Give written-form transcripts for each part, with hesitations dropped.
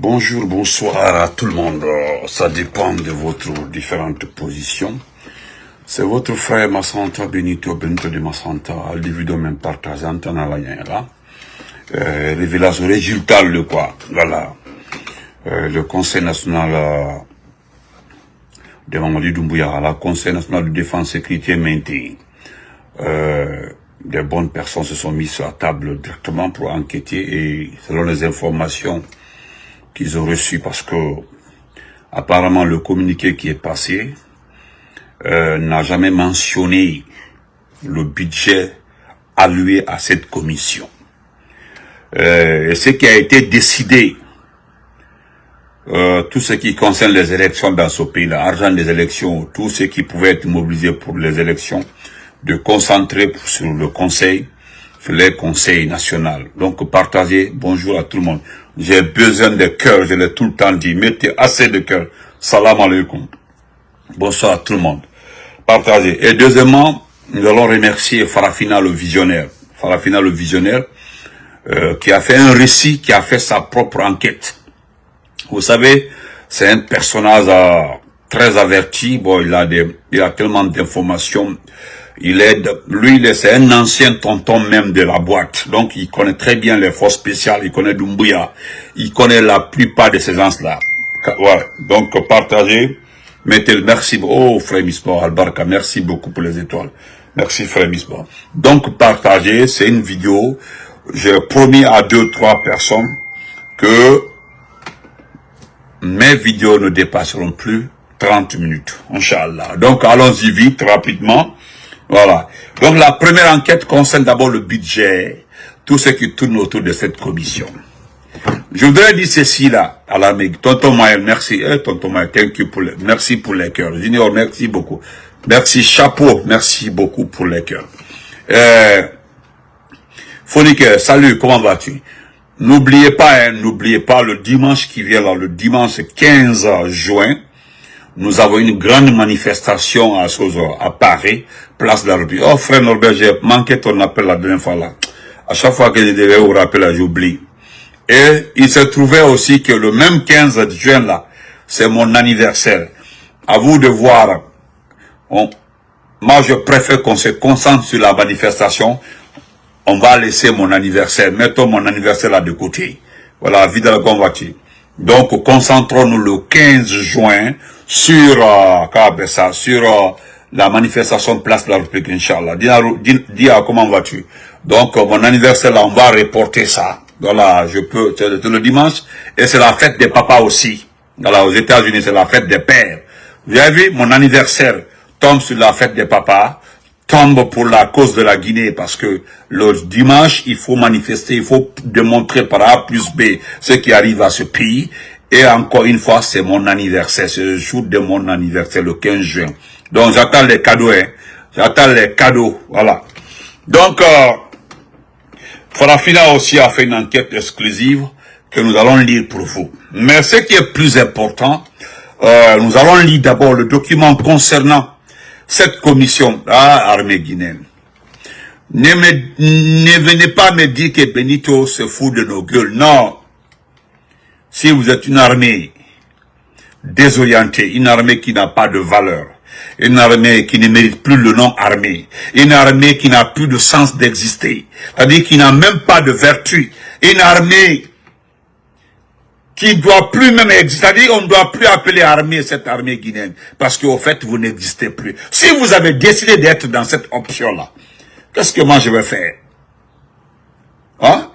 Bonjour, bonsoir à tout le monde. Ça dépend de votre différentes positions. C'est votre frère Massanta Benito de Massanta, al divido même partageant en là. Révélation résultat le quoi. Voilà. Le Conseil national de Mamadi Doumbouya, le Conseil national de défense, sécurité et maintien. Des bonnes personnes se sont mises sur la table directement pour enquêter et selon les informations qu'ils ont reçues, parce que apparemment le communiqué qui est passé n'a jamais mentionné le budget alloué à cette commission. Et ce qui a été décidé, tout ce qui concerne les élections dans ce pays, l'argent des élections, tout ce qui pouvait être mobilisé pour les élections, de concentrer sur le conseil, sur les conseils nationaux. Donc partagez, bonjour à tout le monde. J'ai besoin de cœur, je l'ai tout le temps dit, mettez assez de cœur. Salam alaikum. Bonsoir à tout le monde. Partagez. Et deuxièmement, nous allons remercier Farafina le visionnaire. Farafina le visionnaire, qui a fait un récit, qui a fait sa propre enquête. Vous savez, c'est un personnage très averti. Bon, il a tellement d'informations. C'est un ancien tonton même de la boîte. Donc, il connaît très bien les forces spéciales. Il connaît Doumbouya. Il connaît la plupart de ces gens-là. Voilà. Donc, partagez. Mettez, merci. Oh, frère Misbah, Albarka, merci beaucoup pour les étoiles. Merci, frère Misbah. Donc, partagez. C'est une vidéo. J'ai promis à 2-3 personnes que mes vidéos ne dépasseront plus 30 minutes. Inch'Allah. Donc, allons-y vite, rapidement. Voilà. Donc, la première enquête concerne d'abord le budget, tout ce qui tourne autour de cette commission. Je voudrais dire ceci là, à l'armée. Tonton Maël, merci. Tonton Maël, merci pour les cœurs. Junior, merci beaucoup. Merci, chapeau, merci beaucoup pour les cœurs. Phonique, salut, comment vas-tu? N'oubliez pas, le dimanche qui vient là, le dimanche 15 juin, nous avons une grande manifestation à Paris, place de la République. Oh, frère Norbert, j'ai manqué ton appel la dernière fois là. À chaque fois que je devais vous rappeler, j'oublie. Et il se trouvait aussi que le même 15 juin là, c'est mon anniversaire. À vous de voir. Moi, je préfère qu'on se concentre sur la manifestation. On va laisser mon anniversaire. Mettons mon anniversaire là de côté. Voilà, vie de la convoiture. Donc, concentrons-nous le 15 juin sur, la manifestation de place de la République, Inch'Allah. Dis, comment vas-tu? Donc, mon anniversaire là, on va reporter ça. Voilà, c'est le dimanche. Et c'est la fête des papas aussi. Voilà, aux États-Unis, c'est la fête des pères. Vous avez vu, mon anniversaire tombe sur la fête des papas, tombe pour la cause de la Guinée, parce que le dimanche, il faut manifester, il faut démontrer par A plus B ce qui arrive à ce pays. Et encore une fois, c'est mon anniversaire, c'est le jour de mon anniversaire, le 15 juin. Donc, j'attends les cadeaux, hein. J'attends les cadeaux, voilà. Donc, Farafina aussi a fait une enquête exclusive que nous allons lire pour vous. Mais ce qui est plus important, nous allons lire d'abord le document concernant cette commission, armée guinéenne. Ne venez pas me dire que Benito se fout de nos gueules. Non. Si vous êtes une armée désorientée, une armée qui n'a pas de valeur, une armée qui ne mérite plus le nom armée, une armée qui n'a plus de sens d'exister, c'est-à-dire qui n'a même pas de vertu, une armée qui ne doit plus même exister, c'est-à-dire on ne doit plus appeler armée cette armée guinéenne, parce qu'au fait vous n'existez plus. Si vous avez décidé d'être dans cette option-là, qu'est-ce que moi je vais faire? Hein?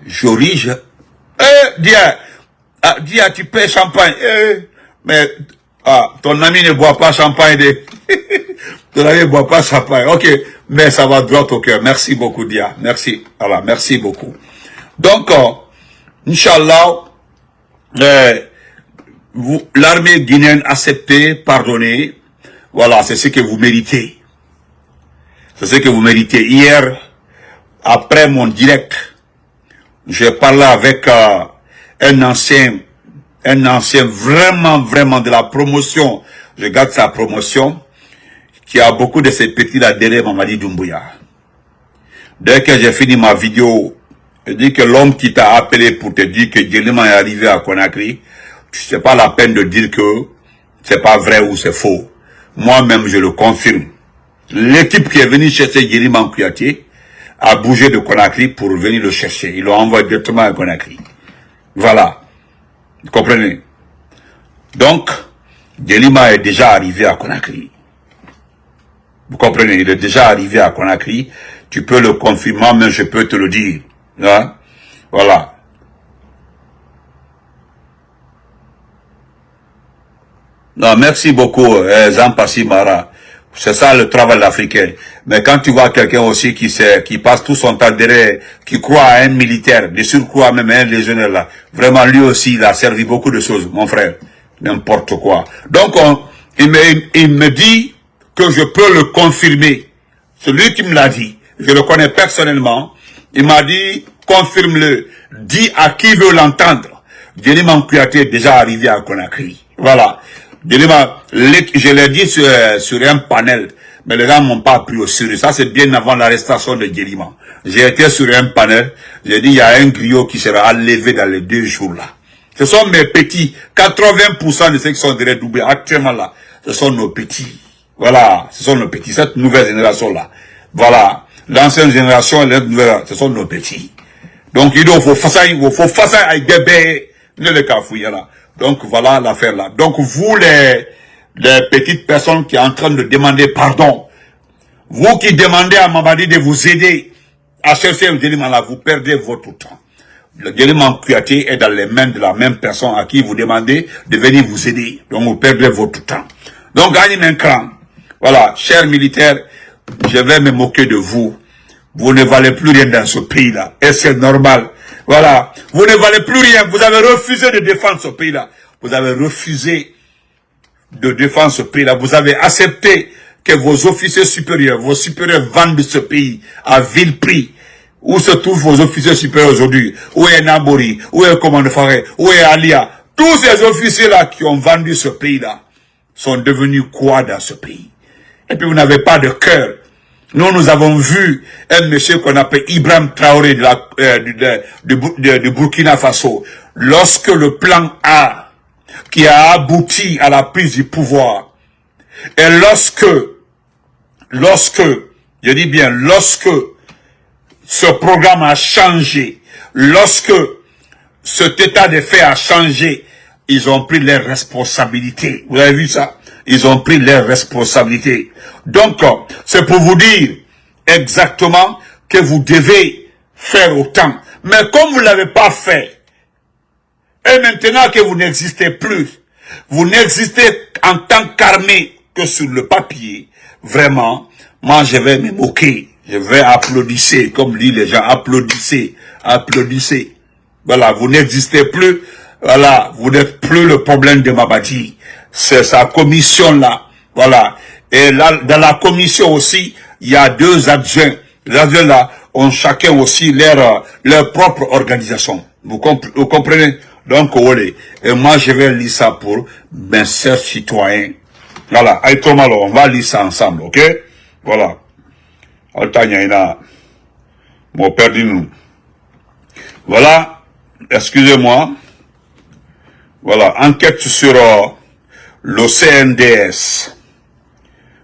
Dis, tu paies champagne. Mais ton ami ne boit pas champagne. Ton ami ne boit pas champagne. Ok, mais ça va droit au cœur. Merci beaucoup, Dia. Merci. Voilà, merci beaucoup. Donc, Inch'Allah, l'armée guinéenne acceptez, pardonnez. Voilà, c'est ce que vous méritez. C'est ce que vous méritez. Hier, après mon direct, j'ai parlé avec un ancien vraiment de la promotion. Je garde sa promotion, qui a beaucoup de ces petits là derrière Mamadi Doumbouya. Dès que j'ai fini ma vidéo, je dis que l'homme qui t'a appelé pour te dire que Djelima est arrivé à Conakry, c'est pas la peine de dire que c'est pas vrai ou c'est faux. Moi-même, je le confirme. L'équipe qui est venue chercher Yérim Kouyaté a bougé de Conakry pour venir le chercher. Ils l'ont envoyé directement à Conakry. Voilà. Vous comprenez? Donc, Yélima est déjà arrivé à Conakry. Vous comprenez? Il est déjà arrivé à Conakry. Tu peux le confirmer, mais je peux te le dire. Hein? Voilà. Non, merci beaucoup, Jean-Passi Mara. C'est ça le travail africain. Mais quand tu vois quelqu'un aussi qui passe tout son temps derrière, qui croit à un militaire, de surcroît même un légionnaire là, vraiment lui aussi, il a servi beaucoup de choses, mon frère. N'importe quoi. Donc, il me dit que je peux le confirmer. Celui qui me l'a dit, je le connais personnellement, il m'a dit, confirme-le, dis à qui veut l'entendre. Yérim Kouyaté est déjà arrivé à Conakry. Voilà. Je l'ai dit sur un panel, mais les gens m'ont pas pris au sérieux. Ça, c'est bien avant l'arrestation de Yélima. J'ai été sur un panel, j'ai dit, il y a un griot qui sera enlevé dans les 2 jours là. Ce sont mes petits. 80% de ceux qui sont derrière doublés actuellement là, ce sont nos petits. Voilà, ce sont nos petits. Cette nouvelle génération là. Voilà. L'ancienne génération et la nouvelle, ce sont nos petits. Donc, il faut faire ça avec bébé, ne le cafouiller là. Donc, voilà l'affaire là. Donc, vous, les petites personnes qui sont en train de demander pardon, vous qui demandez à Mamadi de vous aider à chercher un Yérim là, vous perdez votre temps. Le Yérim Kouyaté est dans les mains de la même personne à qui vous demandez de venir vous aider. Donc, vous perdez votre temps. Donc, gagnez un cran. Voilà, chers militaires, je vais me moquer de vous. Vous ne valez plus rien dans ce pays-là. Et c'est normal. Voilà. Vous ne valez plus rien. Vous avez refusé de défendre ce pays-là. Vous avez refusé de défendre ce pays-là. Vous avez accepté que vos officiers supérieurs, vos supérieurs vendent ce pays à vil prix. Où se trouvent vos officiers supérieurs aujourd'hui? Où est Nabori? Où est Commande Faré? Où est Alia? Tous ces officiers-là qui ont vendu ce pays-là sont devenus quoi dans ce pays? Et puis vous n'avez pas de cœur. Nous avons vu un monsieur qu'on appelle Ibrahim Traoré de Burkina Faso. Lorsque le plan A, qui a abouti à la prise du pouvoir, et lorsque, je dis bien, lorsque ce programme a changé, lorsque cet état de fait a changé, ils ont pris leurs responsabilités. Vous avez vu ça? Ils ont pris leurs responsabilités. Donc, c'est pour vous dire exactement que vous devez faire autant. Mais comme vous ne l'avez pas fait, et maintenant que vous n'existez plus, vous n'existez en tant qu'armée que sur le papier, vraiment, moi je vais me moquer. Je vais applaudisser, comme disent les gens, applaudissez, applaudissez. Voilà, vous n'existez plus. Voilà, vous n'êtes plus le problème de Mabadi. C'est sa commission là. Voilà. Et là, dans la commission aussi, il y a 2 adjoints. Les adjoints là ont chacun aussi leur propre organisation. Vous comprenez? Donc, olé. Et moi, je vais lire ça pour mes chers citoyens. Voilà. On va lire ça ensemble, ok? Voilà. Mon père dit nous. Voilà. Excusez-moi. Voilà. Enquête sur le CNDS.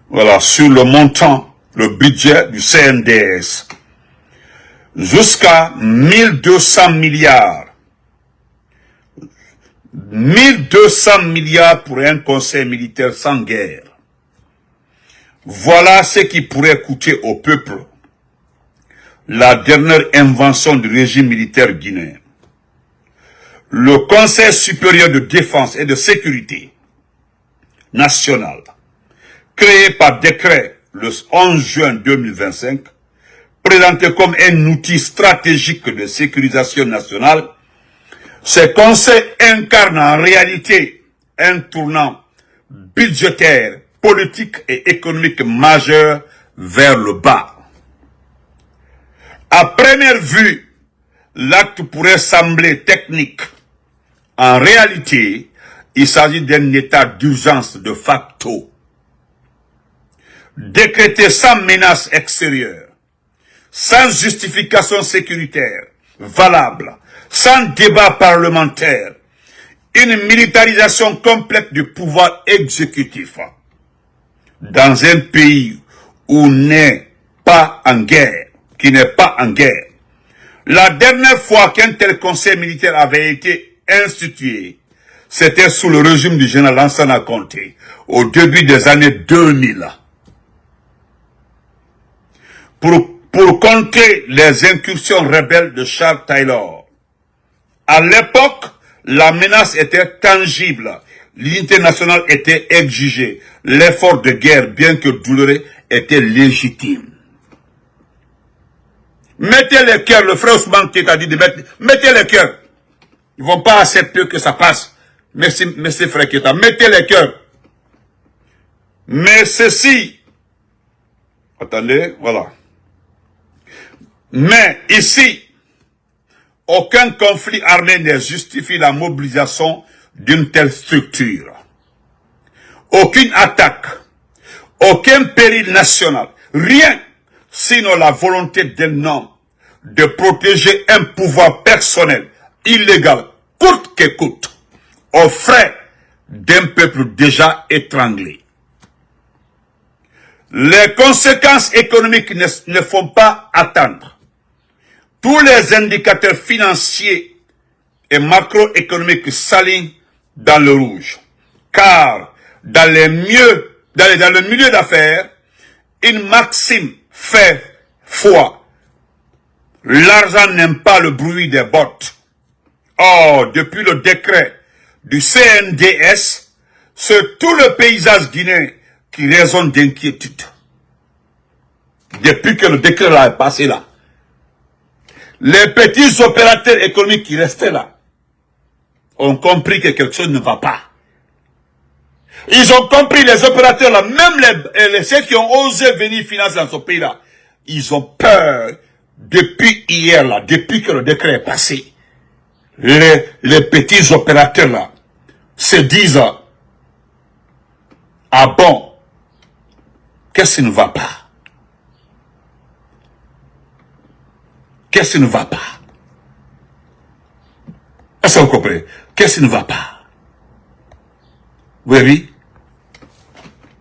Voilà. Sur le montant, le budget du CNDS. Jusqu'à 1200 milliards. 1200 milliards pour un conseil militaire sans guerre. Voilà ce qui pourrait coûter au peuple la dernière invention du régime militaire guinéen. Le Conseil supérieur de défense et de sécurité nationale, créé par décret le 11 juin 2025, présenté comme un outil stratégique de sécurisation nationale, ce conseil incarne en réalité un tournant budgétaire, politique et économique majeur vers le bas. À première vue, l'acte pourrait sembler technique. En réalité, il s'agit d'un état d'urgence de facto, décrété sans menace extérieure, sans justification sécuritaire valable, sans débat parlementaire. une militarisation complète du pouvoir exécutif dans un pays où n'est pas en guerre, qui n'est pas en guerre. La dernière fois qu'un tel conseil militaire avait été institué, c'était sous le régime du général Lansana Conté, au début des années 2000. Pour contrer les incursions rebelles de Charles Taylor. À l'époque, la menace était tangible. L'unité nationale était exigée. L'effort de guerre, bien que douloureux, était légitime. Mettez les cœurs, le frère Ousmane qui t'a dit de mettre, mettez les cœurs. Ils ne vont pas accepter que ça passe. Merci frère Keta, mettez les cœurs. Mais ceci, attendez, voilà. Mais ici, aucun conflit armé ne justifie la mobilisation d'une telle structure. Aucune attaque, aucun péril national, rien, sinon la volonté d'un homme de protéger un pouvoir personnel, illégal, coûte que coûte, aux frais d'un peuple déjà étranglé. Les conséquences économiques ne font pas attendre. Tous les indicateurs financiers et macroéconomiques s'alignent dans le rouge. Car dans le milieu d'affaires, une maxime fait foi. L'argent n'aime pas le bruit des bottes. Or, depuis le décret du CNDS, c'est tout le paysage guinéen qui résonne d'inquiétude. Depuis que le décret là est passé là, les petits opérateurs économiques qui restaient là ont compris que quelque chose ne va pas. Ils ont compris, les opérateurs là, même ceux qui ont osé venir financer dans ce pays là, ils ont peur depuis hier là, depuis que le décret est passé. Les petits opérateurs là se disent, ah bon, qu'est-ce qui ne va pas? Qu'est-ce qui ne va pas? Est-ce que vous comprenez? Qu'est-ce qui ne va pas? Oui.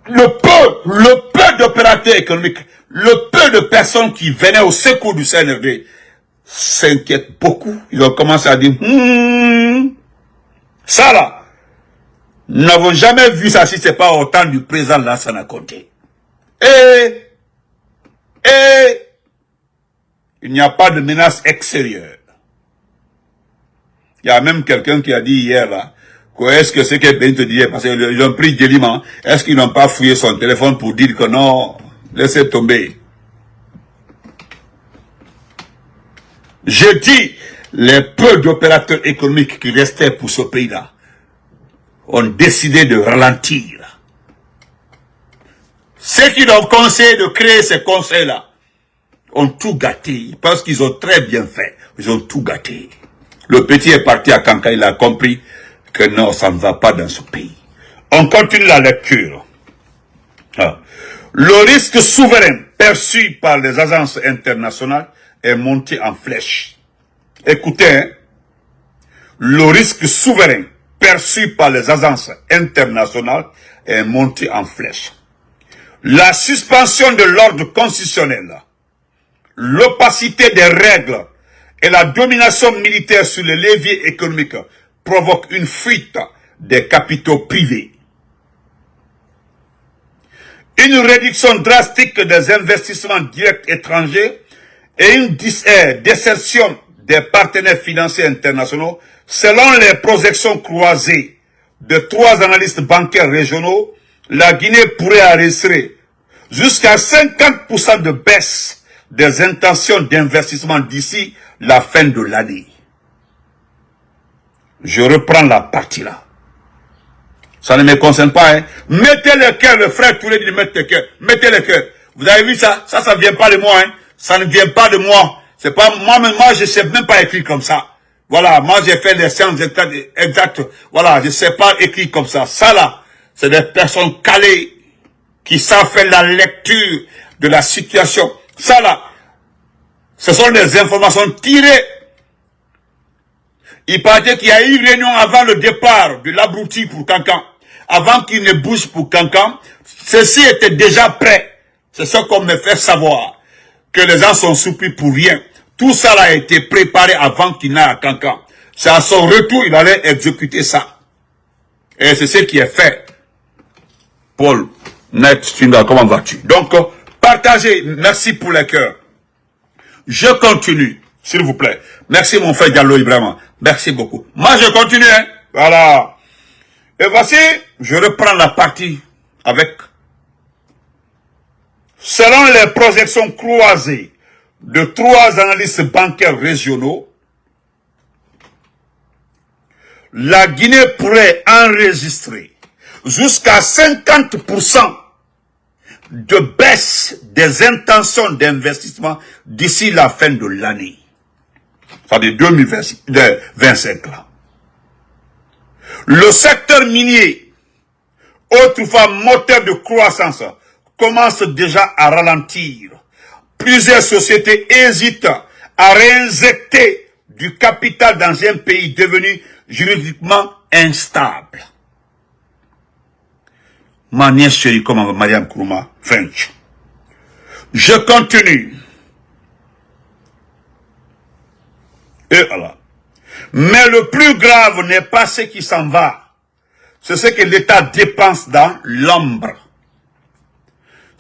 Le peu d'opérateurs économiques, le peu de personnes qui venaient au secours du CNRD s'inquiètent beaucoup. Ils ont commencé à dire, ça là, nous n'avons jamais vu ça si ce n'est pas au temps du président Lansana Conté. Il n'y a pas de menace extérieure. Il y a même quelqu'un qui a dit hier là, est-ce que c'est que Ben te disait, parce qu'ils ont pris Djelima, est-ce qu'ils n'ont pas fouillé son téléphone pour dire que non, laissez tomber. Je dis, les peu d'opérateurs économiques qui restaient pour ce pays-là ont décidé de ralentir. Ceux qui ont conseillé de créer ces conseils-là ont tout gâté, parce qu'ils ont très bien fait. Ils ont tout gâté. Le petit est parti à Kanka, il a compris que non, ça ne va pas dans ce pays. On continue la lecture. Le risque souverain perçu par les agences internationales est monté en flèche. Écoutez, hein, le risque souverain perçu par les agences internationales est monté en flèche. La suspension de l'ordre constitutionnel, l'opacité des règles et la domination militaire sur les leviers économiques provoquent une fuite des capitaux privés. Une réduction drastique des investissements directs étrangers et une désertion des partenaires financiers internationaux, selon les projections croisées de 3 analystes bancaires régionaux, la Guinée pourrait enregistrer jusqu'à 50% de baisse des intentions d'investissement d'ici la fin de l'année. Je reprends la partie là. Ça ne me concerne pas, hein. Mettez le cœur, le frère Touré dit de mettre le cœur. Mettez le cœur. Vous avez vu ça? Ça ne vient pas de moi, hein. Ça ne vient pas de moi. C'est pas moi, je ne sais même pas écrire comme ça. Voilà, moi j'ai fait les sciences exactes. Voilà, je ne sais pas écrire comme ça. Ça là, c'est des personnes calées qui savent faire la lecture de la situation. Ça là, ce sont des informations tirées. Il paraît qu'il y a eu une réunion avant le départ de l'abruti pour Cancan. Avant qu'il ne bouge pour Cancan, ceci était déjà prêt. C'est ce qu'on me fait savoir. Que les gens sont surpris pour rien. Tout ça a été préparé avant qu'il n'aille à Cancan. C'est à son retour, il allait exécuter ça. Et c'est ce qui est fait. Paul, Net, Stinga, comment vas-tu? Donc, partagez. Merci pour les cœurs. Je continue, s'il vous plaît. Merci mon frère Diallo Ibrahima. Merci beaucoup. Moi, je continue, hein. Voilà. Et voici, je reprends la partie avec... Selon les projections croisées de 3 analystes bancaires régionaux, la Guinée pourrait enregistrer jusqu'à 50% de baisse des intentions d'investissement d'ici la fin de l'année. C'est-à-dire 2025 là. Le secteur minier, autrefois moteur de croissance, commence déjà à ralentir. Plusieurs sociétés hésitent à réinjecter du capital dans un pays devenu juridiquement instable. Ma nièce chérie, comme Mariam Kourouma, French. Je continue. Et voilà. Mais le plus grave n'est pas ce qui s'en va. C'est ce que l'État dépense dans l'ombre.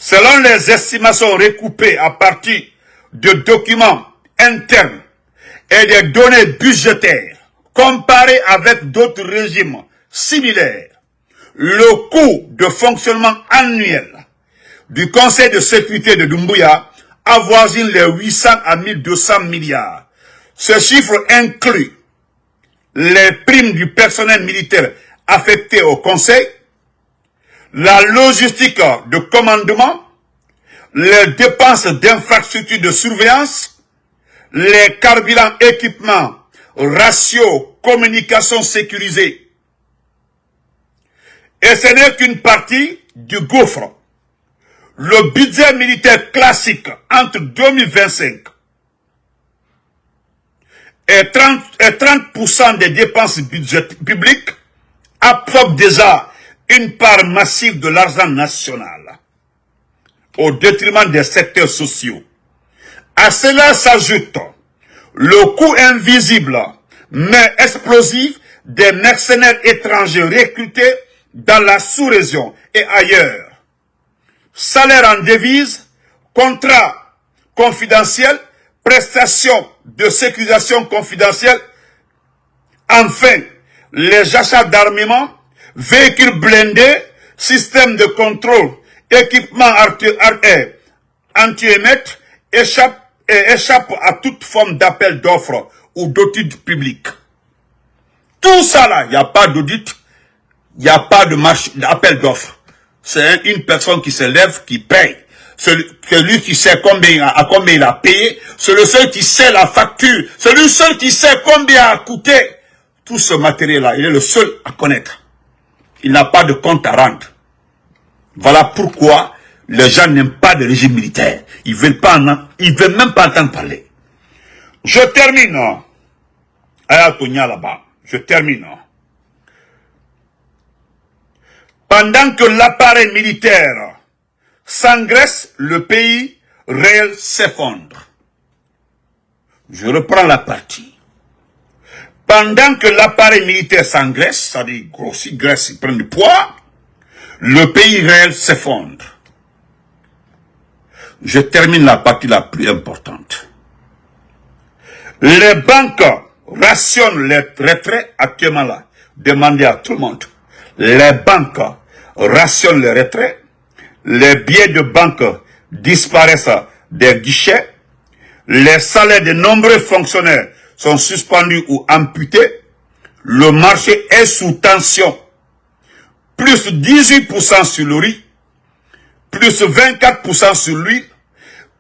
Selon les estimations recoupées à partir de documents internes et des données budgétaires, comparées avec d'autres régimes similaires, le coût de fonctionnement annuel du Conseil de sécurité de Doumbouya avoisine les 800 à 1200 milliards. Ce chiffre inclut les primes du personnel militaire affecté au Conseil, la logistique de commandement, les dépenses d'infrastructures de surveillance, les carburants, équipements, ratios, communication sécurisée. Et ce n'est qu'une partie du gouffre. Le budget militaire classique entre 2025 et 30% des dépenses publiques absorbe déjà une part massive de l'argent national au détriment des secteurs sociaux. À cela s'ajoute le coût invisible mais explosif des mercenaires étrangers recrutés dans la sous-région et ailleurs. Salaire en devises, contrats confidentiels, prestations de sécurisation confidentielle, enfin, les achats d'armement, véhicules blindés, systèmes de contrôle, équipements anti-émettes, échappent à toute forme d'appel d'offres ou d'audit public. Tout ça là, il n'y a pas d'audit, il n'y a pas de marché d'appel d'offres. C'est une personne qui se lève, qui paye. Celui qui sait à combien il a payé, c'est le seul qui sait la facture, c'est le seul qui sait combien a coûté. Tout ce matériel-là, il est le seul à connaître. Il n'a pas de compte à rendre. Voilà pourquoi les gens n'aiment pas le régime militaire. Ils veulent même pas entendre parler. Je termine. Là-bas. Je termine. Pendant que l'appareil militaire s'engraisse, le pays réel s'effondre. Je reprends la partie. Pendant que l'appareil militaire s'engraisse, c'est-à-dire grossit, graisse, il prend du poids, le pays réel s'effondre. Je termine la partie la plus importante. Les banques rationnent les retraits actuellement là. Demandez à tout le monde. Les banques rationnent les retraits. Les billets de banque disparaissent des guichets. Les salaires de nombreux fonctionnaires sont suspendus ou amputés. Le marché est sous tension. Plus 18% sur le riz, plus 24% sur l'huile,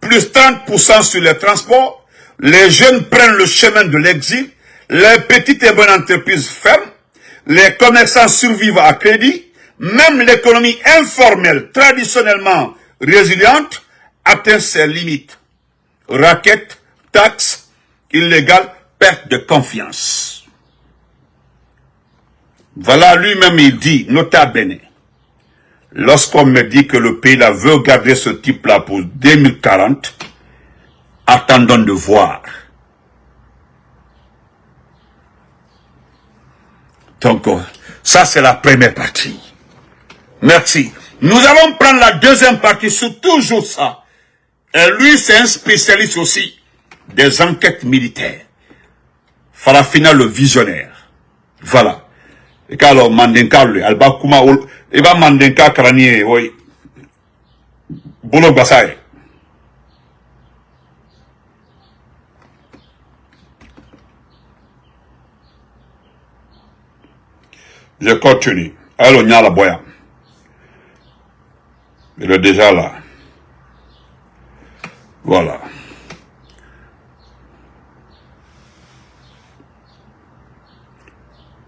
plus 30% sur les transports. Les jeunes prennent le chemin de l'exil. Les petites et bonnes entreprises ferment. Les commerçants survivent à crédit. Même l'économie informelle, traditionnellement résiliente, atteint ses limites. Raquettes, taxes illégales, perte de confiance. Voilà, lui-même, il dit, nota bene, lorsqu'on me dit que le pays là veut garder ce type-là pour 2040, attendons de voir. Donc, ça c'est la première partie. Merci. Nous allons prendre la deuxième partie sur toujours ça. Et lui, c'est un spécialiste aussi des enquêtes militaires. Farafina le visionnaire. Voilà. Et alors, Mandenka, lui, Alba Kuma, il va Mandenka Kranier, oui. Boulot Bassaye. Je continue. Alors, il y a la boya. Il est déjà là. Voilà.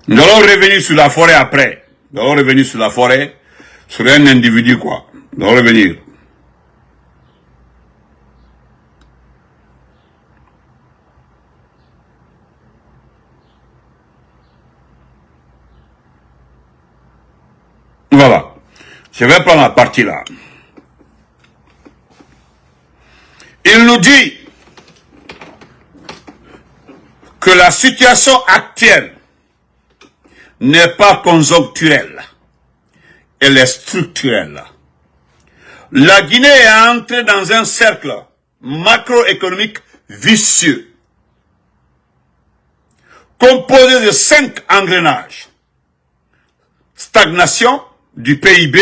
Nous allons revenir sur la forêt après. Nous allons revenir sur la forêt, sur un individu, quoi. Nous allons revenir. Voilà. Je vais prendre la partie là. Il nous dit que la situation actuelle n'est pas conjoncturelle, elle est structurelle. La Guinée est entrée dans un cercle macroéconomique vicieux, composé de 5 engrenages. Stagnation du PIB,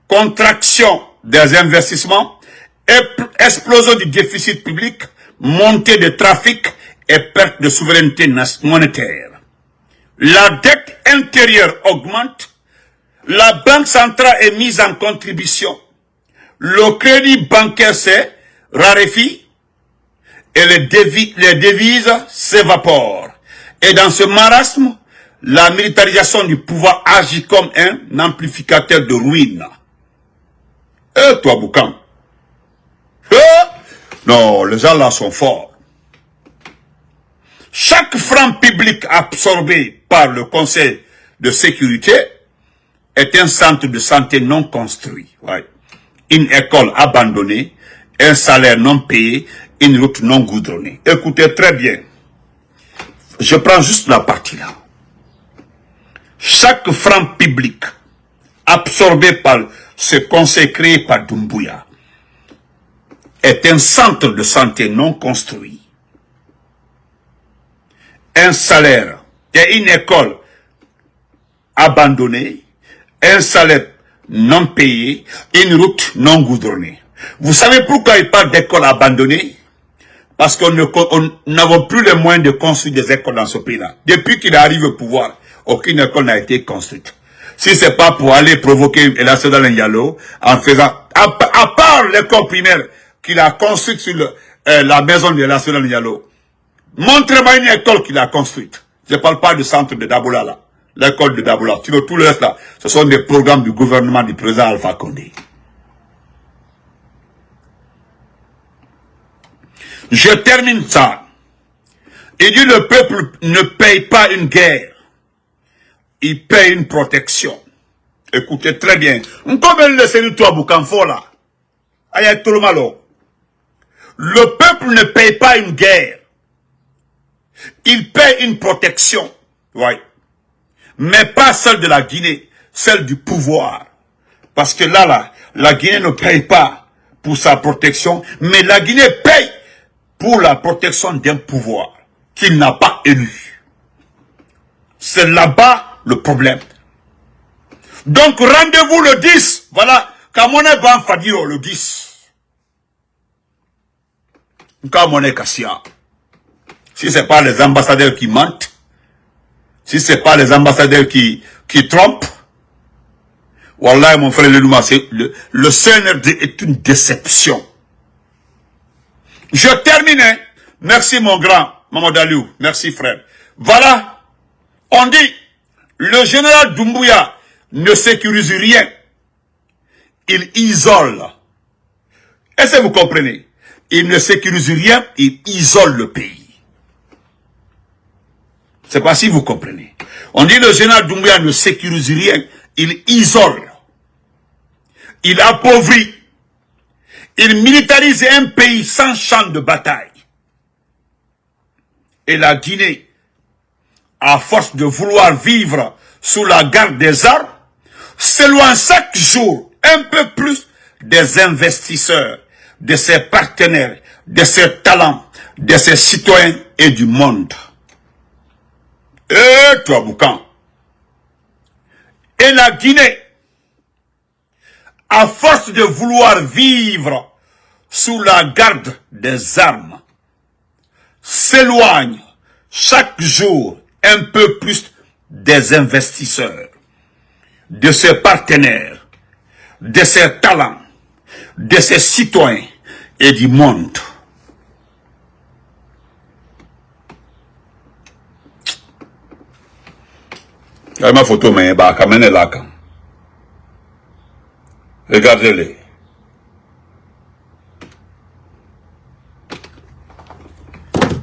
contraction des investissements, explosion du déficit public, montée des trafics et perte de souveraineté monétaire. La dette intérieure augmente, la banque centrale est mise en contribution, le crédit bancaire s'est raréfie et les devises s'évaporent. Et dans ce marasme, la militarisation du pouvoir agit comme un amplificateur de ruine. Toi, Boukan. Non, les gens là sont forts. Chaque franc public absorbé par le Conseil de sécurité est un centre de santé non construit. Ouais. Une école abandonnée, un salaire non payé, une route non goudronnée. Écoutez très bien. Je prends juste la partie là. Chaque franc public absorbé par ce conseil créé par Doumbouya est un centre de santé non construit. Un salaire et une école abandonnée, un salaire non payé, une route non goudronnée. Vous savez pourquoi il parle d'école abandonnée? Parce qu'on n'avons plus les moyens de construire des écoles dans ce pays-là. Depuis qu'il arrive au pouvoir, aucune école n'a été construite. Si c'est pas pour aller provoquer Elassane dans Yalo, en faisant, à part l'école primaire qu'il a construite sur la maison de Elassane dans Yalo, montrez-moi une école qu'il a construite. Je ne parle pas du centre de Daboula là. L'école de Daboula. Sinon, tout le reste là, ce sont des programmes du gouvernement du président Alpha Condé. Je termine ça. Il dit le peuple ne paye pas une guerre. Il paye une protection. Écoutez très bien. Comment le toi Boukanfo là? Aïe tout le malo. Le peuple ne paye pas une guerre. Il paye une protection. Ouais. Mais pas celle de la Guinée, celle du pouvoir. Parce que là, la Guinée ne paye pas pour sa protection, mais la Guinée paye pour la protection d'un pouvoir qu'il n'a pas élu. C'est là-bas le problème. Donc rendez-vous le 10. Voilà. Kamone Ban Fadiro le 10. Kamone Kassia. Si ce n'est pas les ambassadeurs qui mentent, si ce n'est pas les ambassadeurs qui trompent, Wallah, mon frère Lenouma, le CNRD est une déception. Je termine. Merci mon grand, Mamadou Aliou. Merci frère. Voilà. On dit, le général Doumbouya ne sécurise rien. Il isole. Est-ce que vous comprenez? Il ne sécurise rien, il isole le pays. C'est pas si vous comprenez. On dit le général Doumbouya ne sécurise rien. Il isole. Il appauvrit. Il militarise un pays sans champ de bataille. Et la Guinée, à force de vouloir vivre sous la garde des armes, s'éloigne chaque jour un peu plus des investisseurs, de ses partenaires, de ses talents, de ses citoyens et du monde. Et toi, Boucan. Et la Guinée, à force de vouloir vivre sous la garde des armes, s'éloigne chaque jour un peu plus des investisseurs, de ses partenaires, de ses talents, de ses citoyens et du monde. Ma photo, mais regardez-les.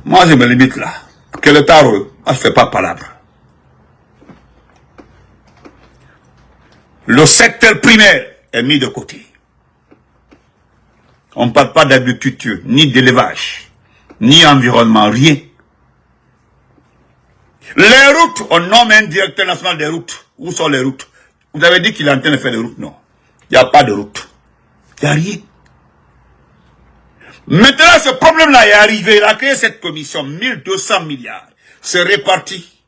Moi, je me limite là. Que le tarot, moi, je ne fais pas palabre. Le secteur primaire est mis de côté. On ne parle pas d'agriculture, ni d'élevage, ni environnement, rien. Les routes, on nomme un directeur national des routes. Où sont les routes? Vous avez dit qu'il est en train de faire des routes? Non. Il n'y a pas de route. Il n'y a rien. Maintenant, ce problème-là est arrivé. Il a créé cette commission, 1200 milliards. C'est réparti.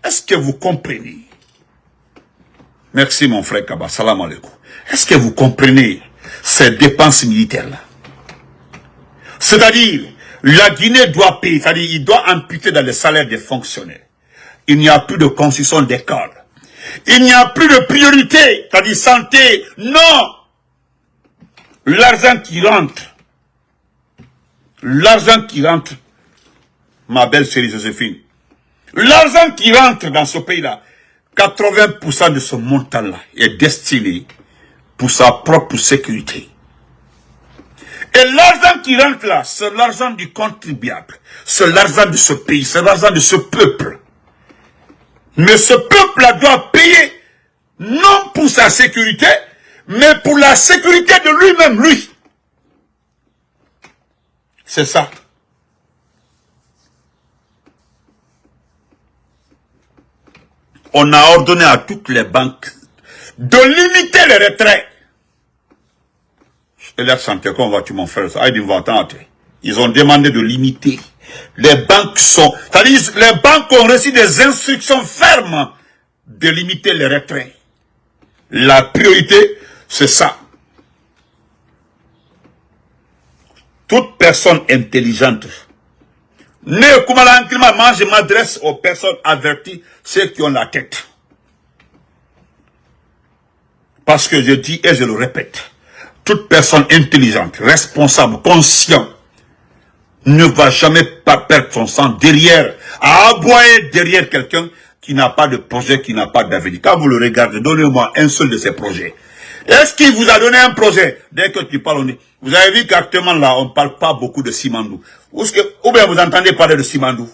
Est-ce que vous comprenez? Merci mon frère Kaba, salam alaikum. Est-ce que vous comprenez ces dépenses militaires-là? C'est-à-dire, la Guinée doit payer, c'est-à-dire, il doit imputer dans les salaires des fonctionnaires. Il n'y a plus de construction d'école. Il n'y a plus de priorité, c'est-à-dire santé. Non! L'argent qui rentre, ma belle chérie Joséphine, l'argent qui rentre dans ce pays-là, 80% de ce montant-là est destiné pour sa propre sécurité. Et l'argent qui rentre là, c'est l'argent du contribuable. C'est l'argent de ce pays, c'est l'argent de ce peuple. Mais ce peuple-là doit payer, non pour sa sécurité, mais pour la sécurité de lui-même, lui. C'est ça. On a ordonné à toutes les banques de limiter les retraits. Et là, santé, comment vas-tu, mon frère? Ils ont demandé de limiter. Les banques sont... C'est-à-dire, les banques ont reçu des instructions fermes de limiter les retraits. La priorité, c'est ça. Toute personne intelligente. Moi, je m'adresse aux personnes averties, ceux qui ont la tête. Parce que je dis et je le répète. Toute personne intelligente, responsable, consciente, ne va jamais pas perdre son sang derrière, à aboyer derrière quelqu'un qui n'a pas de projet, qui n'a pas d'avenir. Quand vous le regardez, donnez-moi un seul de ces projets. Est-ce qu'il vous a donné un projet? Dès que tu parles, on dit, vous avez vu qu'actuellement là, on ne parle pas beaucoup de Simandou. Ou bien vous entendez parler de Simandou?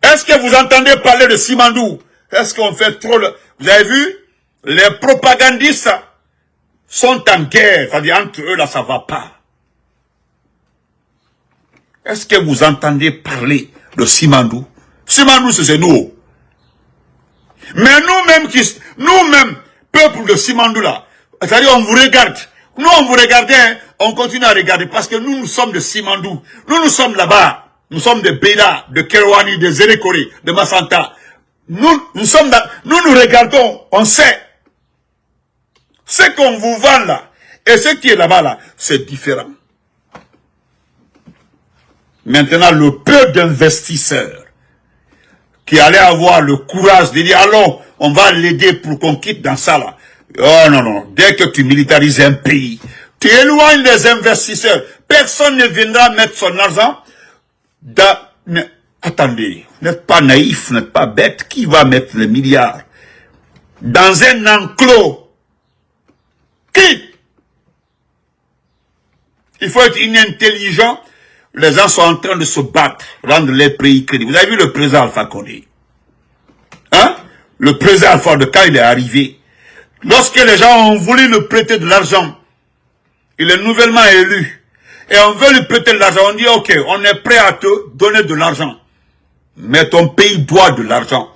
Est-ce que vous entendez parler de Simandou? Est-ce qu'on fait trop le... Vous avez vu? Les propagandistes sont en guerre, c'est-à-dire entre eux là, ça ne va pas. Est-ce que vous entendez parler de Simandou? Simandou, c'est nous. Mais nous-mêmes, peuple de Simandou là, c'est-à-dire on vous regarde. Nous, on vous regardait, hein, on continue à regarder parce que nous sommes de Simandou. Nous sommes là-bas. Nous sommes de Béla, de Kerouani, de Zérékoré, de Massanta. Nous regardons, on sait. Ce qu'on vous vend là, et ce qui est là-bas là, c'est différent. Maintenant, le peu d'investisseurs qui allaient avoir le courage de dire, allons, on va l'aider pour qu'on quitte dans ça là. Oh non, non, dès que tu militarises un pays, tu éloignes les investisseurs. Personne ne viendra mettre son argent dans... Mais attendez, vous n'êtes pas naïf, vous n'êtes pas bête. Qui va mettre les milliards dans un enclos? Qui? Il faut être intelligent. Les gens sont en train de se battre, rendre les pays crédibles. Vous avez vu le président Alpha Condé? Le président Alpha Condé, quand il est arrivé, lorsque les gens ont voulu lui prêter de l'argent, il est nouvellement élu, et on veut lui prêter de l'argent, on dit ok, on est prêt à te donner de l'argent. Mais ton pays doit de l'argent.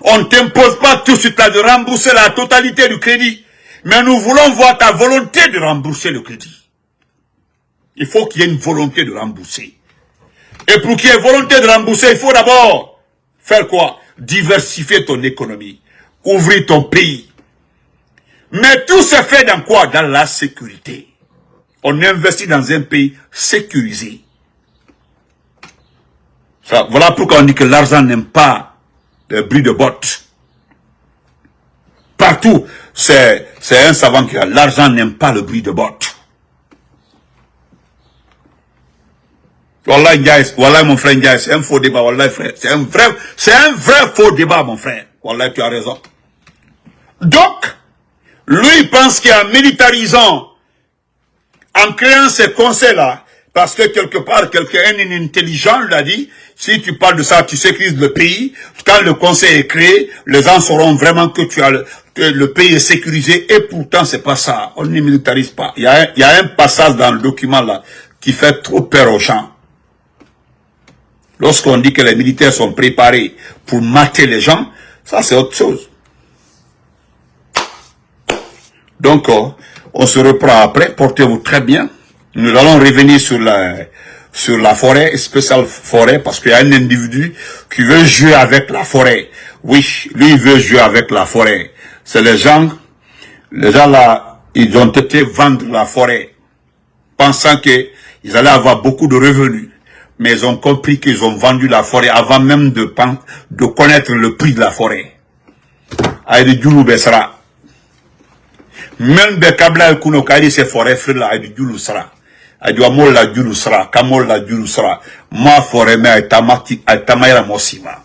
On ne t'impose pas tout de suite là de rembourser la totalité du crédit. Mais nous voulons voir ta volonté de rembourser le crédit. Il faut qu'il y ait une volonté de rembourser. Et pour qu'il y ait volonté de rembourser, il faut d'abord faire quoi? Diversifier ton économie. Ouvrir ton pays. Mais tout se fait dans quoi? Dans la sécurité. On investit dans un pays sécurisé. Ça, voilà pourquoi on dit que l'argent n'aime pas les bruits de bottes. Partout, c'est un savant qui a l'argent n'aime pas le bruit de bottes. Wallah, mon frère Ndiaye, c'est un faux débat, wallah, frère. C'est un vrai faux débat, mon frère. Wallah, tu as raison. Donc, lui, il pense qu'en militarisant, en créant ces conseils-là, parce que quelque part, quelqu'un intelligent lui a dit, si tu parles de ça, tu sécurises le pays. Quand le conseil est créé, les gens sauront vraiment que que le pays est sécurisé. Et pourtant, c'est pas ça. On ne militarise pas. Il y a un passage dans le document là qui fait trop peur aux gens. Lorsqu'on dit que les militaires sont préparés pour mater les gens, ça c'est autre chose. Donc, on se reprend après. Portez-vous très bien. Nous allons revenir sur la forêt, spéciale forêt, parce qu'il y a un individu qui veut jouer avec la forêt. Oui, lui, il veut jouer avec la forêt. C'est les gens là, ils ont été vendre la forêt, pensant qu'ils allaient avoir beaucoup de revenus. Mais ils ont compris qu'ils ont vendu la forêt avant même de connaître le prix de la forêt. Aïdi Djoulou Bessara. Même Bekabla Kuno Kaïdi se forêt frère Aïdi Djoulou Sara. Aïdi Amol la Djoulou Sara. Kamol la Djoulou Sara. Ma forêt me Aïtamaïra Mosima.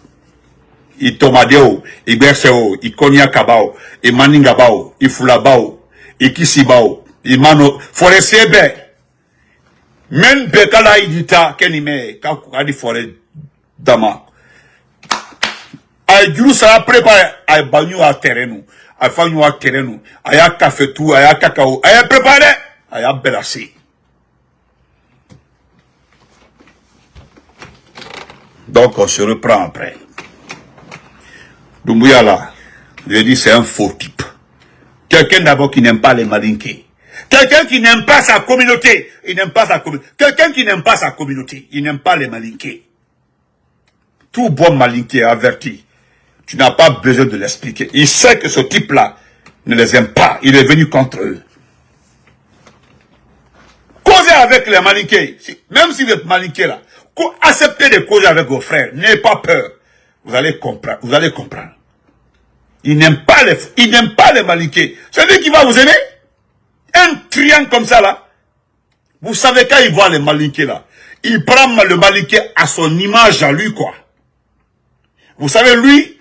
I Tomadeo, I Berseo, I Konya Kabao, I Maningabao, I Fulabao, I Kisibao, I Mano, forêt Sebe. Même Bekala Idita, Kenime, Kakadi forêt Dama. Aïdi Djoulou Sara prépare à Bagnou à terrain. A fanyo a terenu, a ya café tout, a ya cacao, a ya préparé, a ya belassé. Donc on se reprend après. Doumbouya là, je dis c'est un faux type. Quelqu'un d'abord qui n'aime pas les malinqués. Quelqu'un qui n'aime pas sa communauté, il n'aime pas sa communauté. Quelqu'un qui n'aime pas sa communauté, il n'aime pas les malinqués. Tout bon malinqué est averti. Tu n'as pas besoin de l'expliquer. Il sait que ce type-là ne les aime pas. Il est venu contre eux. Causez avec les malinqués. Même si vous êtes malinqués là, acceptez de causer avec vos frères. N'ayez pas peur. Vous allez comprendre. Vous allez comprendre. Il n'aime pas les malinqués. C'est lui qui va vous aimer. Un triangle comme ça là. Vous savez quand il voit les malinqués là, il prend le malinqué à son image à lui quoi. Vous savez lui,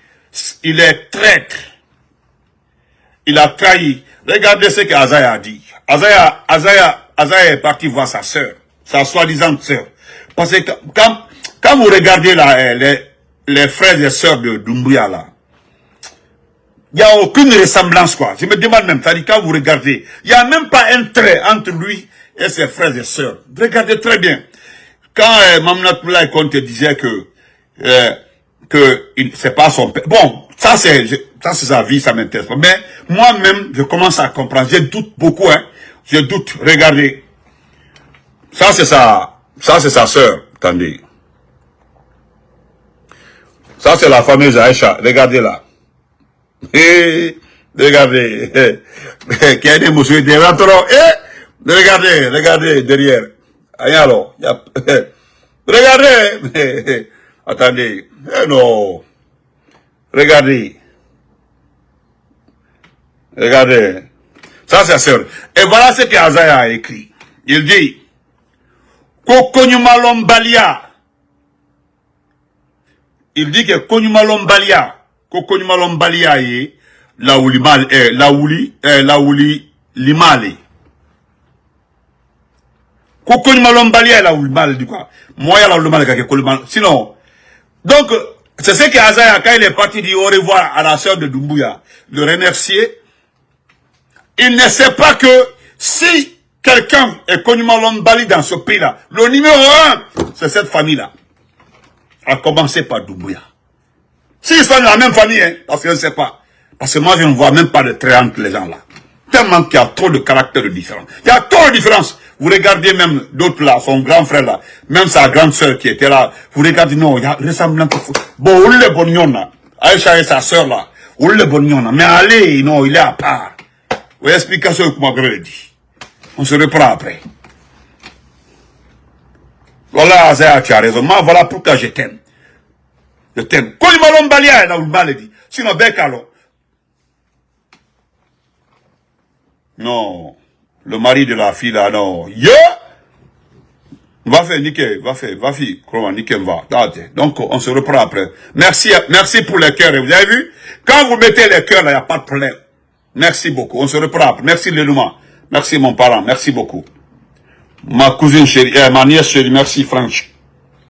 il est traître. Il a trahi. Regardez ce qu'Azaya a dit. Azaya est parti voir sa sœur, sa soi-disant sœur. Parce que quand vous regardez là, les frères et sœurs de Doumbouya là, il n'y a aucune ressemblance quoi. Je me demande même, c'est-à-dire quand vous regardez, il n'y a même pas un trait entre lui et ses frères et sœurs. Regardez très bien. Quand Mamna Poulaï Conte disait que c'est pas son père. Bon, ça c'est sa vie, ça m'intéresse pas. Mais moi-même, je commence à comprendre. Je doute beaucoup, hein. Je doute. Regardez. Ça c'est sa sœur. Attendez. Ça c'est la fameuse Aïcha. Regardez là. Regardez. Qui a des moussous des rentrants. Regardez derrière. Alors, regardez. Attendez. Non. Regardez. Ça, c'est sûr. Et voilà ce qu'Azaya a écrit. Il dit, Kokonyumalombalia. Il dit que Kokonyumalombalia est Laouli Limale. Kokonyumalombalia est Laouli Mal, du quoi. Moi, il y a Laouli Mal, sinon, donc, C'est ce qu'Azaya, quand il est parti dire au revoir à la sœur de Doumbouya, le remercier, il ne sait pas que si quelqu'un est connument Lombali dans ce pays-là, le numéro 1, c'est cette famille-là. À commencer par Doumbouya. S'ils sont de la même famille, hein, parce que je ne sais pas. Parce que moi, je ne vois même pas de trait entre les gens là. Tellement qu'il y a trop de caractères différents. Il y a trop de différences. Vous regardez même d'autres là, son grand frère là, même sa grande sœur qui était là. Vous regardez, non, il y a ressemblance. Bon, où le bonnion là, Aïcha et sa sœur là, où le bonnion là. Mais allez, non, il est à part. Vous expliquez ce que Magre dit. On se reprend après. Voilà, Azaya, tu as raison. Moi, voilà pourquoi je t'aime. Je t'aime. Quand il m'a l'embalia, là, il dit. Sinon, bec alors. Non. Le mari de la fille, là, non. Va faire, niquer, va faire, comment, niquer, va. Donc, on se reprend après. Merci pour les cœurs. Vous avez vu? Quand vous mettez les cœurs, là, il n'y a pas de problème. Merci beaucoup. On se reprend après. Merci, Lénouma. Merci, mon parent. Merci beaucoup. Ma cousine chérie, ma nièce chérie. Merci, Franck.